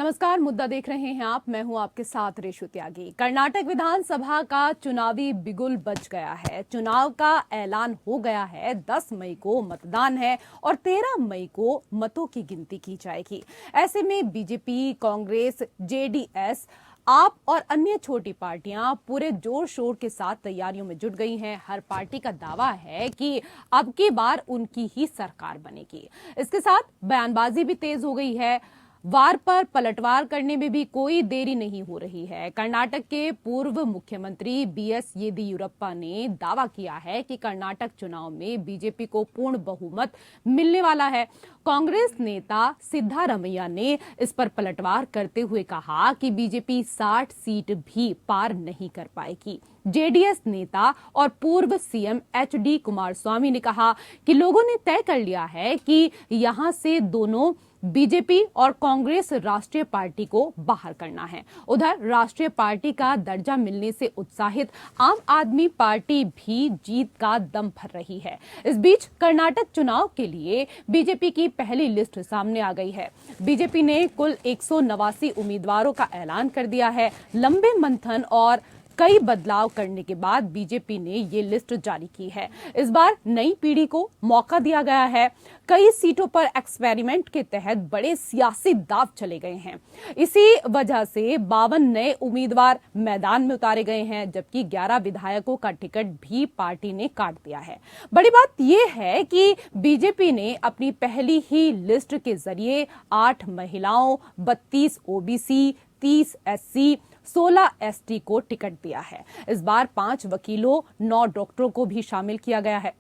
नमस्कार, मुद्दा देख रहे हैं आप। मैं हूं आपके साथ रेशु त्यागी। कर्नाटक विधानसभा का चुनावी बिगुल बज गया है। चुनाव का ऐलान हो गया है। 10 मई को मतदान है और 13 मई को मतों की गिनती की जाएगी। ऐसे में बीजेपी, कांग्रेस, जेडीएस, आप और अन्य छोटी पार्टियां पूरे जोर शोर के साथ तैयारियों में जुट गई हैं। हर पार्टी का दावा है कि अब की बार उनकी ही सरकार बनेगी। इसके साथ बयानबाजी भी तेज हो गई है। वार पर पलटवार करने में भी कोई देरी नहीं हो रही है। कर्नाटक के पूर्व मुख्यमंत्री बीएस येदियुरप्पा ने दावा किया है कि कर्नाटक चुनाव में बीजेपी को पूर्ण बहुमत मिलने वाला है। कांग्रेस नेता सिद्धारमैया ने इस पर पलटवार करते हुए कहा कि बीजेपी 60 सीट भी पार नहीं कर पाएगी। जेडीएस नेता और पूर्व सीएम एचडी कुमारस्वामी ने कहा कि लोगों ने तय कर लिया है कि यहां से दोनों बीजेपी और कांग्रेस राष्ट्रीय पार्टी को बाहर करना है। उधर राष्ट्रीय पार्टी का दर्जा मिलने से उत्साहित आम आदमी पार्टी भी जीत का दम भर रही है। इस बीच कर्नाटक चुनाव के लिए बीजेपी की पहली लिस्ट सामने आ गई है। बीजेपी ने कुल 189 उम्मीदवारों का ऐलान कर दिया है। लंबे मंथन और कई बदलाव करने के बाद बीजेपी ने ये लिस्ट जारी की है। इस बार नई पीढ़ी को मौका दिया गया है। कई सीटों पर एक्सपेरिमेंट के तहत बड़े सियासी दांव चले गए हैं। इसी वजह से 52 नए उम्मीदवार मैदान में उतारे गए हैं, जबकि 11 विधायकों का टिकट भी पार्टी ने काट दिया है। बड़ी बात यह है कि बीजेपी ने अपनी पहली ही लिस्ट के जरिए 8 महिलाओं, 32 ओबीसी, 30 एससी, 16 एसटी को टिकट दिया है। इस बार 5 वकीलों, 9 डॉक्टरों को भी शामिल किया गया है।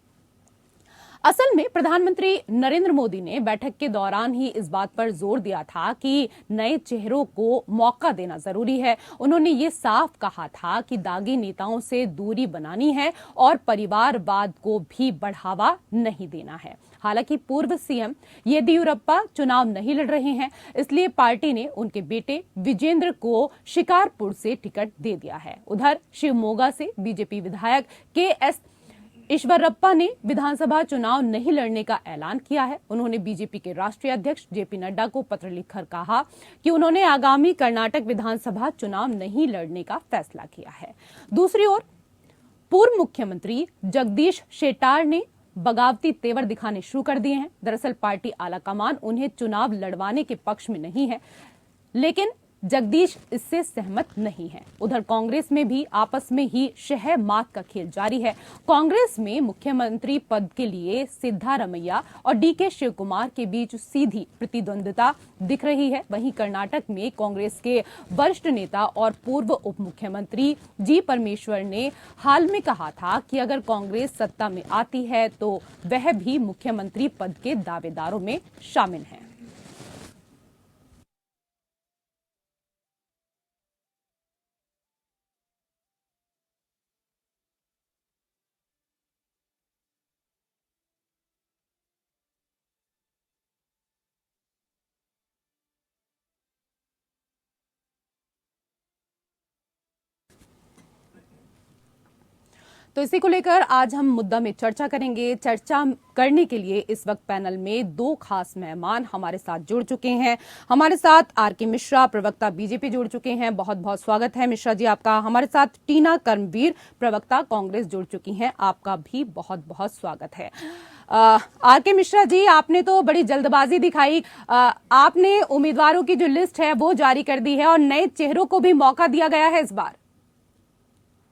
असल में प्रधानमंत्री नरेंद्र मोदी ने बैठक के दौरान ही इस बात पर जोर दिया था कि नए चेहरों को मौका देना जरूरी है। उन्होंने ये साफ कहा था कि दागी नेताओं से दूरी बनानी है और परिवारवाद को भी बढ़ावा नहीं देना है। हालांकि पूर्व सीएम येदियुरप्पा चुनाव नहीं लड़ रहे हैं, इसलिए पार्टी ने उनके बेटे विजेंद्र को शिकारपुर से टिकट दे दिया है। उधर शिवमोगा से बीजेपी विधायक के.एस. ईश्वरप्पा ने विधानसभा चुनाव नहीं लड़ने का ऐलान किया है। उन्होंने बीजेपी के राष्ट्रीय अध्यक्ष जेपी नड्डा को पत्र लिखकर कहा कि उन्होंने आगामी कर्नाटक विधानसभा चुनाव नहीं लड़ने का फैसला किया है। दूसरी ओर पूर्व मुख्यमंत्री जगदीश शेट्टार ने बगावती तेवर दिखाने शुरू कर दिए हैं। दरअसल पार्टी आलाकमान उन्हें चुनाव लड़वाने के पक्ष में नहीं है, लेकिन जगदीश इससे सहमत नहीं है। उधर कांग्रेस में भी आपस में ही शह मात का खेल जारी है। कांग्रेस में मुख्यमंत्री पद के लिए सिद्धारमैया और डीके शिव कुमार के बीच सीधी प्रतिद्वंद्विता दिख रही है। वहीं कर्नाटक में कांग्रेस के वरिष्ठ नेता और पूर्व उप मुख्यमंत्री जी परमेश्वर ने हाल में कहा था कि अगर कांग्रेस सत्ता में आती है तो वह भी मुख्यमंत्री पद के दावेदारों में शामिल हैं। तो इसी को लेकर आज हम मुद्दा में चर्चा करेंगे। चर्चा करने के लिए इस वक्त पैनल में 2 खास मेहमान हमारे साथ जुड़ चुके हैं। हमारे साथ आर.के. मिश्रा, प्रवक्ता बीजेपी, जुड़ चुके हैं। बहुत बहुत स्वागत है मिश्रा जी आपका। हमारे साथ टीना कर्मवीर, प्रवक्ता कांग्रेस, जुड़ चुकी हैं। आपका भी बहुत बहुत स्वागत है। आर.के. मिश्रा जी, आपने तो बड़ी जल्दबाजी दिखाई। आपने उम्मीदवारों की जो लिस्ट है वो जारी कर दी है और नए चेहरों को भी मौका दिया गया है इस बार।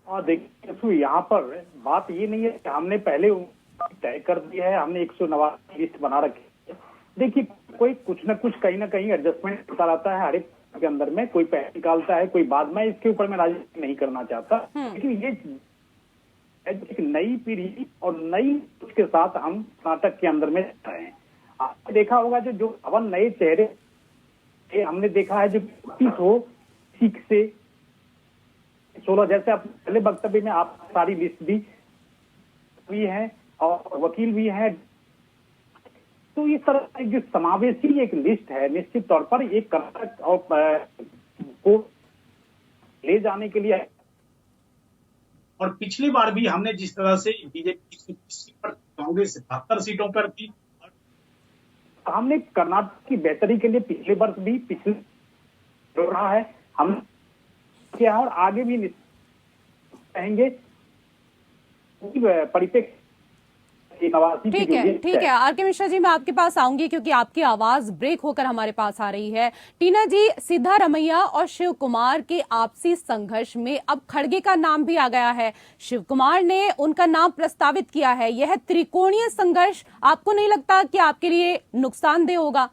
देखिए, यहाँ पर बात ये नहीं है कि हमने पहले तय कर दिया है, हमने 189 लिस्ट बना रखी है। देखिए, कोई कुछ न कुछ कहीं ना कहीं एडजस्टमेंट होता रहता है हर एक के अंदर में। कोई पहले निकालता है, कोई बाद में। इसके ऊपर मैं राजनीति नहीं करना चाहता, लेकिन ये एक नई पीढ़ी और नई सोच के साथ हम कर्नाटक के अंदर में रहे हैं। आपने देखा होगा जो 52 नए चेहरे हमने देखा है, जो 30 हो सीख से 16, जैसे आप पहले वक्तव्य में आप सारी लिस्ट भी है और वकील भी है। तो इस तरह की जो समावेशी एक लिस्ट है, निश्चित तौर पर एक कर्नाटक और को ले जाने के लिए। और पिछली बार भी हमने जिस तरह से बीजेपी 120 सीट पर, कांग्रेस 77 सीटों पर थी, हमने कर्नाटक की बेहतरी के लिए पिछले वर्ष भी हो रहा है, हम क्या और आगे भी कहेंगे परिप्रेक्ष्य नवासी की जो लिस्ट ठीक है आर.के. मिश्रा जी, मैं आपके पास आऊंगी क्योंकि आपकी आवाज ब्रेक होकर हमारे पास आ रही है। टीना जी, सिद्धारमैया और शिव कुमार के आपसी संघर्ष में अब खड़गे का नाम भी आ गया है। शिव कुमार ने उनका नाम प्रस्तावित किया है। यह त्रिकोणीय संघर्ष आपको नहीं लगता कि आपके लिए नुकसानदेह होगा?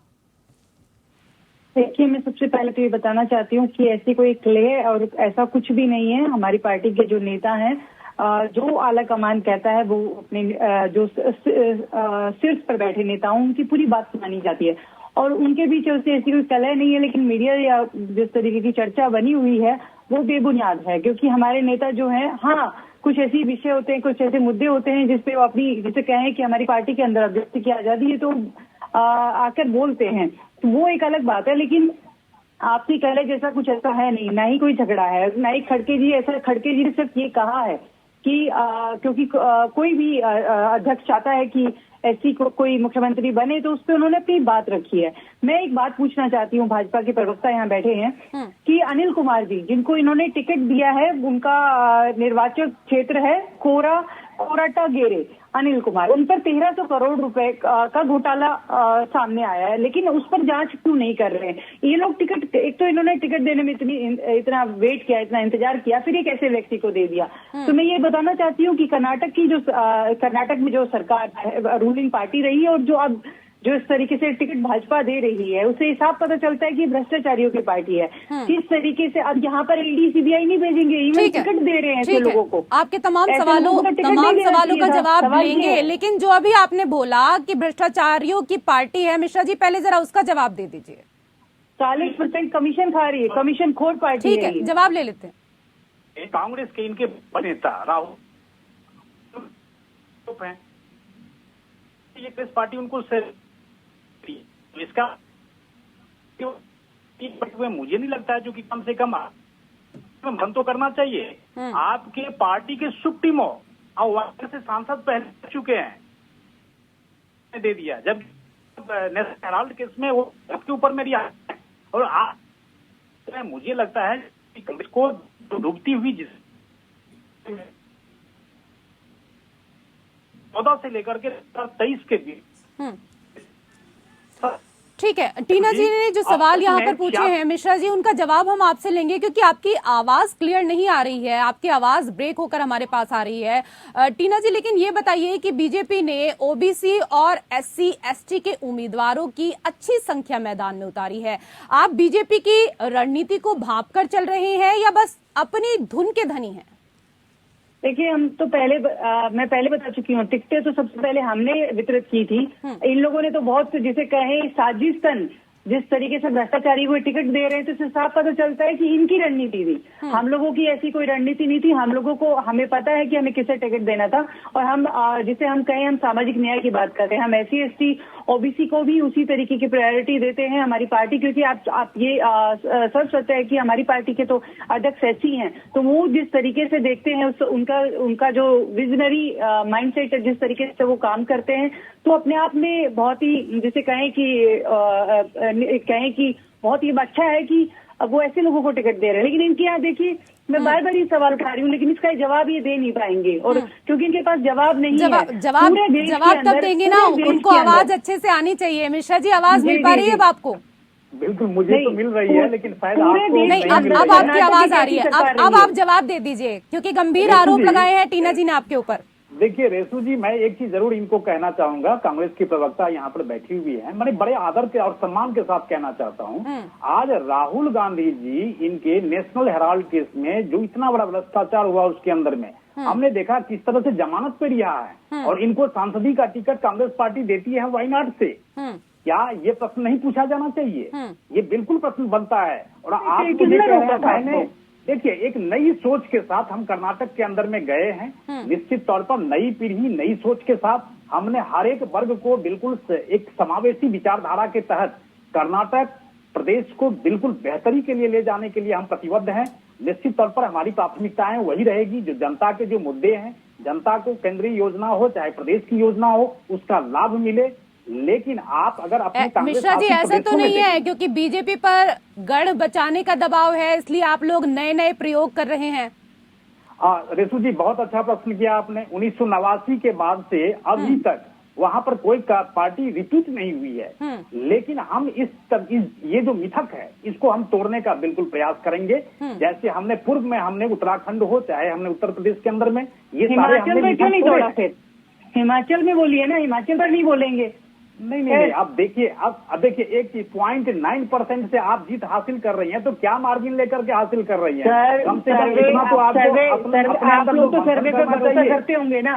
देखिए, मैं सबसे पहले तो ये बताना चाहती हूँ कि ऐसी कोई क्ले और ऐसा कुछ भी नहीं है। हमारी पार्टी के जो नेता हैं, जो आला कमान कहता है वो अपने जो शीर्ष पर बैठे नेताओं उनकी पूरी बात मानी जाती है और उनके बीच उससे ऐसी कोई कलह नहीं है। लेकिन मीडिया या जिस तरीके की चर्चा बनी हुई है वो बेबुनियाद है, क्योंकि हमारे नेता जो है, हाँ, कुछ ऐसे विषय होते हैं, कुछ ऐसे मुद्दे होते हैं जिसपे वो अपनी, जैसे कहें कि हमारी पार्टी के अंदर अभिव्यक्ति की आजादी है तो आकर बोलते हैं, तो वो एक अलग बात है। लेकिन आपसी कलह जैसा कुछ ऐसा है नहीं, ना ही कोई झगड़ा है, ना ही खड़गे जी ऐसा। खड़गे जी ने सिर्फ ये कहा है कि क्योंकि कोई भी अध्यक्ष चाहता है कि ऐसी कोई मुख्यमंत्री बने, तो उस पर उन्होंने अपनी बात रखी है। मैं एक बात पूछना चाहती हूँ, भाजपा के प्रवक्ता यहाँ बैठे हैं, कि अनिल कुमार जी, जिनको इन्होंने टिकट दिया है, उनका निर्वाचन क्षेत्र है कोराटागेरे, अनिल कुमार, उन पर 1300 करोड़ रुपए का घोटाला सामने आया है, लेकिन उस पर जांच क्यों नहीं कर रहे हैं ये लोग? टिकट, एक तो इन्होंने टिकट देने में इतना वेट किया, इतना इंतजार किया, फिर एक ऐसे व्यक्ति को दे दिया। तो मैं ये बताना चाहती हूँ कि कर्नाटक में जो सरकार रूलिंग पार्टी रही है और जो अब जो इस तरीके से टिकट भाजपा दे रही है, उससे हिसाब पता चलता है कि भ्रष्टाचारियों की पार्टी है। किस तरीके से अब यहाँ पर ईडी सीबीआई नहीं भेजेंगे, इवन टिकट दे रहे हैं ऐसे लोगों को। आपके तमाम सवालों का जवाब लेंगे, लेकिन जो अभी आपने बोला कि भ्रष्टाचारियों की पार्टी है, मिश्रा जी पहले जरा उसका जवाब दे दीजिए। 40% कमीशन खा रही है, कमीशन खोर पार्टी। ठीक है, जवाब ले लेते हैं। कांग्रेस के इनके नेता राहुल है, ये कांग्रेस पार्टी उनको इसका मुझे नहीं लगता है, जो कि कम से कम बंद तो करना चाहिए। आपके पार्टी के सुप्रीमो और वहां से सांसद पहले कर चुके हैं, दे दिया, जब नेशनल हेराल्ड केस में वो उसके ऊपर मेरी और मुझे लगता है कि कांग्रेस को डूबती हुई 14 से लेकर के 23 के बीच। ठीक है, टीना जी ने जो सवाल यहाँ पर पूछे हैं मिश्रा जी, उनका जवाब हम आपसे लेंगे, क्योंकि आपकी आवाज क्लियर नहीं आ रही है, आपकी आवाज ब्रेक होकर हमारे पास आ रही है। टीना जी, लेकिन ये बताइए कि बीजेपी ने ओबीसी और एससी एसटी के उम्मीदवारों की अच्छी संख्या मैदान में उतारी है। आप बीजेपी की रणनीति को भांपकर चल रहे हैं या बस अपनी धुन के धनी हैं? देखिए, हम तो मैं पहले बता चुकी हूँ, टिकटें तो सबसे पहले हमने वितरित की थी। इन लोगों ने तो बहुत, जिसे कहें, साजिशतन जिस तरीके से भ्रष्टाचारी को टिकट दे रहे हैं, तो इससे साफ पता चलता है कि इनकी रणनीति थी। हम लोगों की ऐसी कोई रणनीति नहीं थी। हम लोगों को, हमें पता है कि हमें किसे टिकट देना था, और हम जिसे हम कहें, हम सामाजिक न्याय की बात करते हैं। हम एससी एसटी ओबीसी को भी उसी तरीके की प्रायोरिटी देते हैं हमारी पार्टी, क्योंकि आप ये सब सत्य है कि हमारी पार्टी के तो अध्यक्ष ऐसी हैं, तो वो जिस तरीके से देखते हैं, उनका जो विजनरी माइंडसेट है, जिस तरीके से वो काम करते हैं, तो अपने आप में बहुत ही, जिसे कहें कि बहुत ही अच्छा है कि वो ऐसे लोगों को टिकट दे रहे हैं। लेकिन इनके यहाँ देखिए, मैं बार बार ये सवाल उठा रही हूँ, लेकिन इसका जवाब ये दे नहीं पाएंगे, और क्योंकि इनके पास जवाब नहीं है। जवाब तब देंगे ना, उनको आवाज अच्छे से आनी चाहिए। मिश्रा जी, आवाज मिल पा रही है अब आपको? बिल्कुल, मुझे तो मिल रही है, लेकिन शायद आपको नहीं। अब आपकी आवाज आ रही है। अब आप जवाब दे दीजिए, क्योंकि गंभीर आरोप लगाए हैं टीना जी ने आपके ऊपर। देखिए रेसू जी, मैं एक चीज जरूर इनको कहना चाहूंगा, कांग्रेस की प्रवक्ता यहाँ पर बैठी हुई है, मैंने बड़े आदर के और सम्मान के साथ कहना चाहता हूँ, आज राहुल गांधी जी इनके नेशनल हेराल्ड केस में जो इतना बड़ा भ्रष्टाचार हुआ उसके अंदर में हमने देखा किस तरह से जमानत पे रिहा है, और इनको सांसदी का टिकट कांग्रेस पार्टी देती है वायनाड से। क्या ये प्रश्न नहीं पूछा जाना चाहिए? ये बिल्कुल प्रश्न बनता है। और आप मुझे कह रहे हैं, देखिए, एक नई सोच के साथ हम कर्नाटक के अंदर में गए हैं। निश्चित तौर पर नई पीढ़ी, नई सोच के साथ हमने हर एक वर्ग को बिल्कुल एक समावेशी विचारधारा के तहत कर्नाटक प्रदेश को बिल्कुल बेहतरी के लिए ले जाने के लिए हम प्रतिबद्ध हैं। निश्चित तौर पर हमारी प्राथमिकताएं वही रहेगी, जो जनता के जो मुद्दे हैं, जनता को केंद्रीय योजना हो चाहे प्रदेश की योजना हो, उसका लाभ मिले, लेकिन आप अगर अपनी कांग्रेस मिश्रा जी, शासित ऐसा तो प्रदेशों में नहीं है क्योंकि बीजेपी पर गढ़ बचाने का दबाव है, इसलिए आप लोग नए नए प्रयोग कर रहे हैं। रेसू जी, बहुत अच्छा प्रश्न किया आपने। 1989 के बाद से अभी तक वहां पर कोई पार्टी रिपीट नहीं हुई है, लेकिन हम ये जो मिथक है इसको हम तोड़ने का बिल्कुल प्रयास करेंगे। जैसे हमने पूर्व में, हमने उत्तराखंड हो चाहे हमने उत्तर प्रदेश के अंदर में, ये सारे हिमाचल हमने में क्यों नहीं मिथक तोड़ा? तोड़े। फिर हिमाचल में बोलिए ना, हिमाचल पर नहीं बोलेंगे? नहीं, अब देखिए, अब देखिए, 1.9% से आप जीत हासिल कर रही हैं, तो क्या मार्जिन लेकर के हासिल कर रही हैं? सर, कम से कम इतना तो आपको आप लोग तो सर्वे पे भरोसा करते होंगे ना?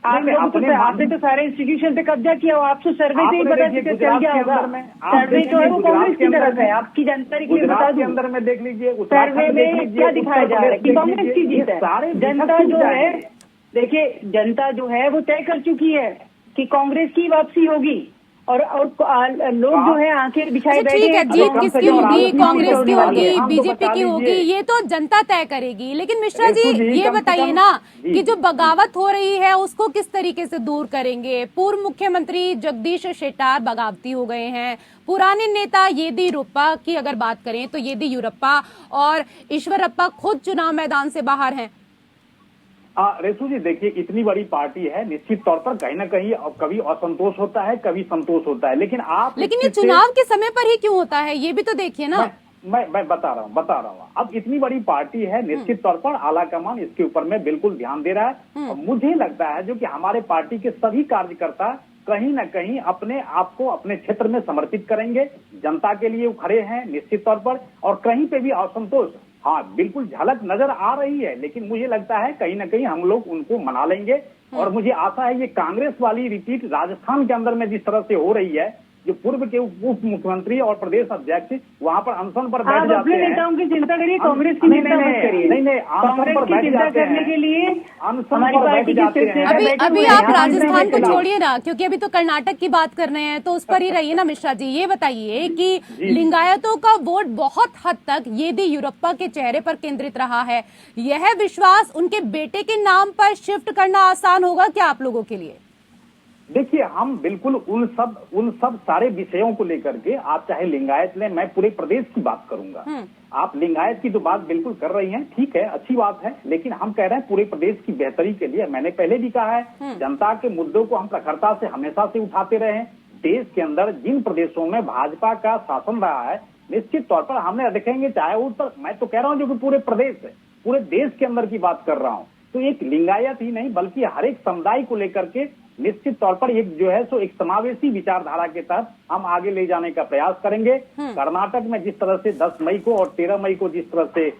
आप लोग तो, आपने तो सारे इंस्टीट्यूशन पे कब्जा किया हो, आप तो सर्वे से ही पता चल गया होगा। सर्वे जो है वो कांग्रेस की तरफ है, आपकी जानकारी के लिए बता दूं। अंदर में देख लीजिए, सर्वे में क्या दिखाया जा रहा है कि कांग्रेस की जीत है। जनता जो है, देखिए, जनता जो है वो तय कर चुकी है कि कांग्रेस की वापसी होगी, और लोग जो है आंखें बिछाए बैठे ठीक है, हैं। जीत किसकी होगी, कांग्रेस की होगी, हम तो बीजेपी बता की होगी, दीजिए। ये तो जनता तय करेगी। लेकिन मिश्रा जी, रेखू जी, ये कम से बताइए कम- ना जी। कि जो बगावत हो रही है उसको किस तरीके से दूर करेंगे? पूर्व मुख्यमंत्री जगदीश शेट्टार बगावती हो गए हैं, पुराने नेता येदियुरप्पा की अगर बात करें तो येदियुरप्पा और ईश्वरप्पा खुद चुनाव मैदान से बाहर हैं। रेसू जी, देखिए, इतनी बड़ी पार्टी है, निश्चित तौर पर कहीं ना कहीं कभी असंतोष होता है, कभी संतोष होता है, लेकिन ये चुनाव के समय पर ही क्यों होता है, ये भी तो देखिए ना। मैं बता रहा हूँ। अब इतनी बड़ी पार्टी है, निश्चित तौर पर आलाकमान इसके ऊपर में बिल्कुल ध्यान दे रहा है। और मुझे लगता है जो कि हमारे पार्टी के सभी कार्यकर्ता कहीं ना कहीं अपने आप को अपने क्षेत्र में समर्पित करेंगे, जनता के लिए वो खड़े हैं निश्चित तौर पर। और कहीं पे भी असंतोष, हाँ, बिल्कुल झलक नजर आ रही है, लेकिन मुझे लगता है कहीं ना कहीं हम लोग उनको मना लेंगे। और मुझे आशा है ये कांग्रेस वाली रिपीट राजस्थान के अंदर में जिस तरह से हो रही है, जो पूर्व के उप मुख्यमंत्री और प्रदेश अध्यक्ष वहां पर अनशन पर बैठ जाते हैं। नेताओं की चिंता करिए, कांग्रेस की चिंता मत करिए। नहीं, कांग्रेस की चिंता करने के लिए हमारी पार्टी की अभी आप राजस्थान को छोड़िए ना, क्योंकि अभी तो कर्नाटक की बात कर रहे हैं, तो उस पर ही रहिए ना। मिश्रा जी, ये बताइए कि लिंगायतों का वोट बहुत हद तक येदियुरप्पा के चेहरे पर केंद्रित रहा है, यह विश्वास उनके बेटे के नाम पर शिफ्ट करना आसान होगा क्या आप लोगों के लिए? देखिए, हम बिल्कुल उन सब सारे विषयों को लेकर के, आप चाहे लिंगायत लें, मैं पूरे प्रदेश की बात करूंगा। आप लिंगायत की जो बात बिल्कुल कर रही हैं, ठीक है, अच्छी बात है, लेकिन हम कह रहे हैं पूरे प्रदेश की बेहतरी के लिए। मैंने पहले भी कहा है, जनता के मुद्दों को हम प्रखरता से हमेशा से उठाते रहे हैं। देश के अंदर जिन प्रदेशों में भाजपा का शासन रहा है, निश्चित तौर पर हमने देखेंगे, चाहे उत्तर, मैं तो कह रहा हूँ जो कि पूरे प्रदेश है, पूरे देश के अंदर की बात कर रहा हूँ, तो एक लिंगायत ही नहीं बल्कि हर एक समुदाय को लेकर के निश्चित तौर पर एक जो है सो एक समावेशी विचारधारा के तहत हम आगे ले जाने का प्रयास करेंगे। कर्नाटक में जिस तरह से 10 मई को और 13 मई को जिस तरह से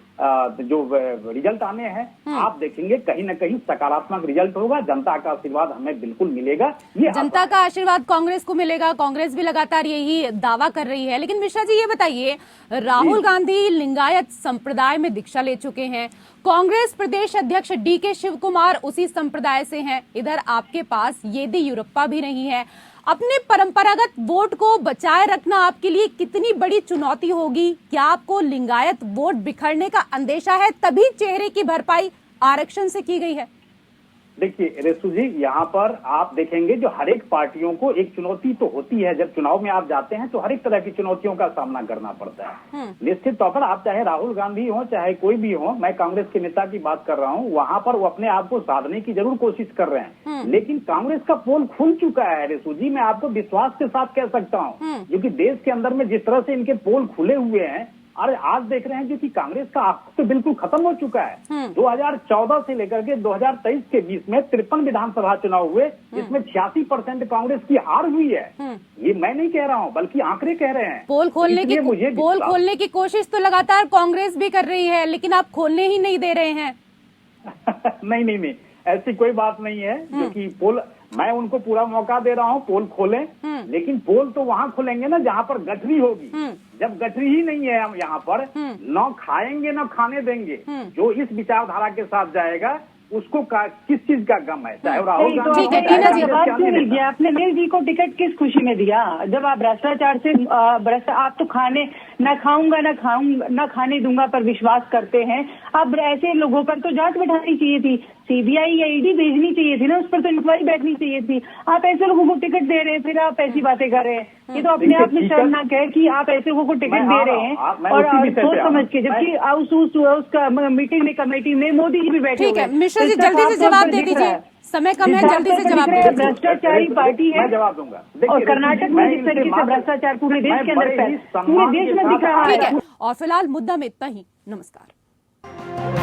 जो रिजल्ट आने हैं, आप देखेंगे कहीं न कहीं सकारात्मक रिजल्ट होगा। जनता का आशीर्वाद हमें बिल्कुल मिलेगा। ये जनता का आशीर्वाद कांग्रेस को मिलेगा, कांग्रेस भी लगातार यही दावा कर रही है। लेकिन मिश्रा जी, ये बताइए, राहुल गांधी लिंगायत संप्रदाय में दीक्षा ले चुके हैं, कांग्रेस प्रदेश अध्यक्ष डीके शिव कुमार उसी संप्रदाय से हैं, इधर आपके पास येदियुरप्पा भी नहीं है। अपने परंपरागत वोट को बचाए रखना आपके लिए कितनी बड़ी चुनौती होगी? क्या आपको लिंगायत वोट बिखरने का अंदेशा है, तभी चेहरे की भरपाई आरक्षण से की गई है? देखिए रेसू जी, यहाँ पर आप देखेंगे जो हर एक पार्टियों को एक चुनौती तो होती है। जब चुनाव में आप जाते हैं तो हर एक तरह की चुनौतियों का सामना करना पड़ता है। निश्चित तौर पर आप चाहे राहुल गांधी हो चाहे कोई भी हो, मैं कांग्रेस के नेता की बात कर रहा हूँ, वहां पर वो अपने आप को साधने की जरूर कोशिश कर रहे हैं, लेकिन कांग्रेस का पोल खुल चुका है रेसू जी। मैं आपको विश्वास के साथ कह सकता हूँ, क्योंकि देश के अंदर में जिस तरह से इनके पोल खुले हुए हैं, अरे आज देख रहे हैं जो कि कांग्रेस का आंख तो बिल्कुल खत्म हो चुका है। 2014 से लेकर के 2023 के बीच में 53 विधानसभा चुनाव हुए, इसमें 86% कांग्रेस की हार हुई है। ये मैं नहीं कह रहा हूँ, बल्कि आंकड़े कह रहे हैं। पोल खोलने की कोशिश तो लगातार कांग्रेस भी कर रही है, लेकिन आप खोलने ही नहीं दे रहे हैं। नहीं, ऐसी कोई बात नहीं है जो कि पोल, मैं उनको पूरा मौका दे रहा हूँ, पोल खोलें, लेकिन पोल तो वहाँ खुलेंगे ना जहाँ पर गठरी होगी। जब गठरी ही नहीं है हम यहाँ पर, न खाएंगे न खाने देंगे। जो इस विचारधारा के साथ जाएगा उसको किस चीज का गम है, चाहे राहुल गांधी। ठीक है, टीना जी, जवाब क्यों नहीं दिया आपने? अनिल जी को टिकट किस खुशी में दिया? जब आप भ्रष्टाचार से आप तो खाने न खाऊंगा न खाने दूंगा पर विश्वास करते हैं। अब ऐसे लोगों पर तो जांच बैठानी चाहिए थी, सीबीआई या ईडी भेजनी चाहिए थी ना, उस पर तो इंक्वायरी बैठनी चाहिए थी। आप ऐसे लोगों को टिकट दे रहे हैं, फिर आप ऐसी बातें कर रहे हैं। ये तो अपने आप में शर्मनाक है कि आप ऐसे लोगों को टिकट दे रहे हैं और सोच समझ के, जबकि उसका मीटिंग में कमेटी में मोदी जी भी बैठे। ठीक है मिश्रा जी, जल्दी से जवाब दे दीजिए, समय कम है, जल्दी से जवाब दीजिए। भ्रष्टाचारी पार्टी है, मैं जवाब दूंगा। और कर्नाटक में जिस तरीके से भ्रष्टाचार पूरे देश के अंदर पूरे देश में दिख रहा है। ठीक है, और फिलहाल मुद्दा में इतना ही। नमस्कार।